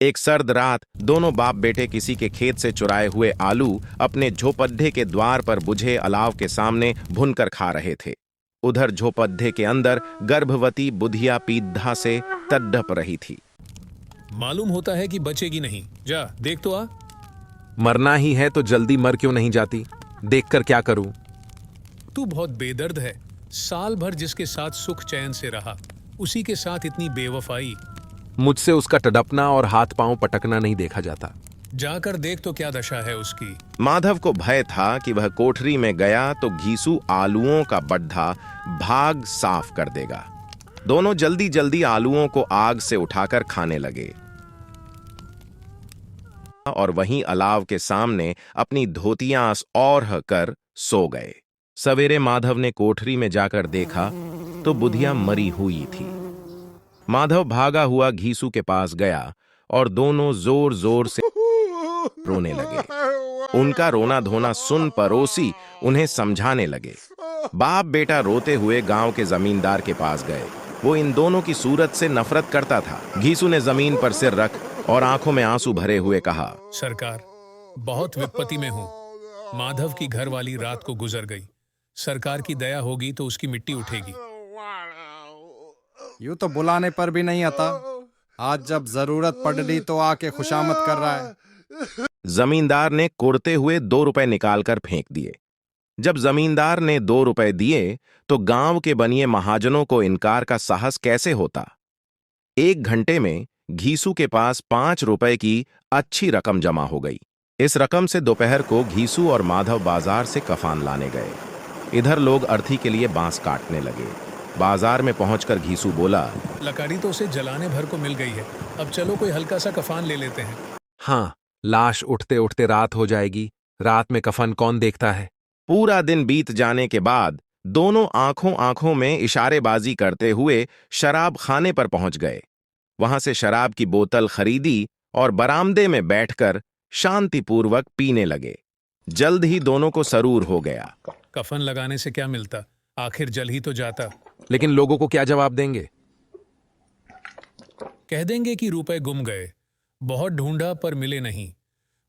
एक सर्द रात दोनों बाप बेटे किसी के खेत से चुराए हुए आलू अपने झोपड्डे के द्वार पर बुझे अलाव के सामने भुनकर खा रहे थे। उधर झोपड्डे के अंदर गर्भवती बुधिया पीढ़ा से तड़प रही थी। मालूम होता है कि बचेगी नहीं, जा देख तो आ। मरना ही है तो जल्दी मर क्यों नहीं जाती? देखकर क्या करूं? तू बहुत बेदर्द है। साल भर जिसके साथ सुख चैन से रहा, उसी के साथ इतनी बेवफाई। मुझसे उसका तड़पना और हाथ पांव पटकना नहीं देखा जाता। जाकर देख तो क्या दशा है उसकी। माधव को भय था कि वह कोठरी में गया तो घीसू आलूओं का बड्ढा भाग साफ कर देगा। दोनों जल्दी जल्दी आलूओं को आग से उठाकर खाने लगे और वहीं अलाव के सामने अपनी धोतियां ओढ़ कर सो गए। सवेरे माधव ने कोठरी में जाकर देखा तो बुधिया मरी हुई थी। माधव भागा हुआ घीसू के पास गया और दोनों जोर जोर से रोने लगे। उनका रोना धोना सुन पड़ोसी उन्हें समझाने लगे। बाप बेटा रोते हुए गांव के जमींदार के पास गए। वो इन दोनों की सूरत से नफरत करता था। घीसू ने जमीन पर सिर रख और आंखों में आंसू भरे हुए कहा, सरकार, बहुत विपत्ति में हूं। माधव की घरवाली रात को गुजर गई। सरकार की दया होगी तो उसकी मिट्टी उठेगी। यूं तो बुलाने पर भी नहीं आता, आज जब जरूरत पड़ रही तो आके खुशामद कर रहा है। जमींदार ने कुड़ते हुए 2 रुपए निकालकर फेंक दिए। जब जमींदार ने 2 रुपए दिए तो गांव के बनिए महाजनों को इनकार का साहस कैसे होता। 1 घंटे में घीसू के पास 5 रुपए की अच्छी रकम जमा हो गई। इस रकम से दोपहर को घीसू और माधव बाजार से कफान लाने गए। इधर लोग अर्थी के लिए बांस काटने लगे। बाजार में पहुंचकर घीसू बोला, लकारी तो उसे जलाने भर को मिल गई है, अब चलो कोई हल्का सा कफान ले लेते हैं। हाँ, लाश उठते उठते रात हो जाएगी। रात में कफन कौन देखता है? पूरा दिन बीत जाने के बाद दोनों आंखों आंखों में इशारेबाजी करते हुए शराब खाने पर पहुंच गए। वहां से शराब की बोतल खरीदी और बरामदे में बैठकर शांतिपूर्वक पीने लगे। जल्द ही दोनों को सरूर हो गया। कफन लगाने से क्या मिलता, आखिर जल ही तो जाता। लेकिन लोगों को क्या जवाब देंगे? कह देंगे कि रुपए गुम गए, बहुत ढूंढा पर मिले नहीं।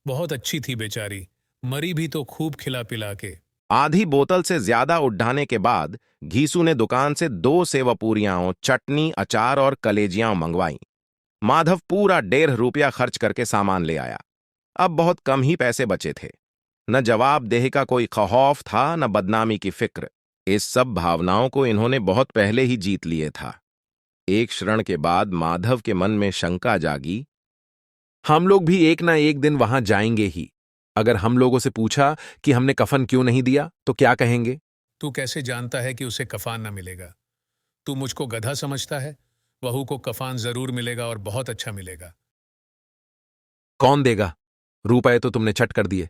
बहुत अच्छी थी बेचारी, मरी भी तो खूब खिला पिला के। आधी बोतल से ज्यादा उठाने के बाद घीसू ने दुकान से 2 सेवा पूरियां, चटनी, अचार और कलेजियां मंगवाई। माधव पूरा 1.5 रुपया खर्च करके सामान ले आया। अब बहुत कम ही पैसे बचे थे। न जवाबदेही का कोई खौफ था, न बदनामी की फिक्र। इस सब भावनाओं को इन्होंने बहुत पहले ही जीत लिए था। एक क्षण के बाद माधव के मन में शंका जागी, हम लोग भी एक ना एक दिन वहां जाएंगे ही। अगर हम लोगों से पूछा कि हमने कफन क्यों नहीं दिया तो क्या कहेंगे? तू कैसे जानता है कि उसे कफान न मिलेगा? तू मुझको गधा समझता है? वहू को कफान जरूर मिलेगा और बहुत अच्छा मिलेगा। कौन देगा? रुपए तो तुमने छट कर दिए।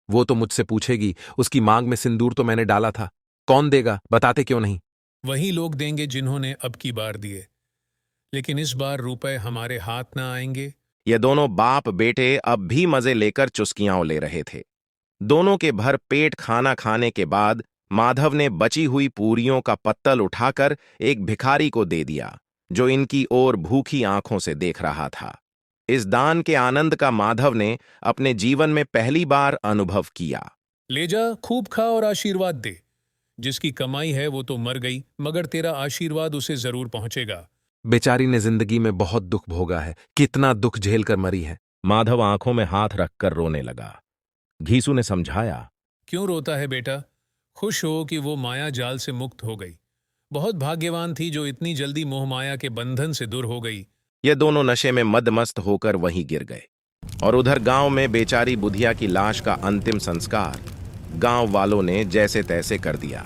वो तो मुझसे पूछेगी, उसकी मांग में सिंदूर तो मैंने डाला था। कौन देगा? बताते क्यों नहीं? वही लोग देंगे जिन्होंने अब की बार दिए, लेकिन इस बार रुपए हमारे हाथ ना आएंगे। ये दोनों बाप बेटे अब भी मजे लेकर चुस्कियां ले रहे थे। दोनों के भर पेट खाना खाने के बाद माधव ने बची हुई पूरियों का पत्तल उठाकर एक भिखारी को दे दिया, जो इनकी ओर भूखी आंखों से देख रहा था। इस दान के आनंद का माधव ने अपने जीवन में पहली बार अनुभव किया। ले जा, खूब खा और आशीर्वाद दे। जिसकी कमाई है वो तो मर गई, मगर तेरा आशीर्वाद उसे जरूर पहुंचेगा। बेचारी ने जिंदगी में बहुत दुख भोगा है, कितना दुख झेल कर मरी है। माधव आंखों में हाथ रखकर रोने लगा। घीसू ने समझाया, क्यों रोता है बेटा? खुश हो कि वो माया जाल से मुक्त हो गई। बहुत भाग्यवान थी जो इतनी जल्दी मोह माया के बंधन से दूर हो गई। ये दोनों नशे में मदमस्त होकर वहीं गिर गए। और उधर गांव में बेचारी बुधिया की लाश का अंतिम संस्कार गांव वालों ने जैसे तैसे कर दिया।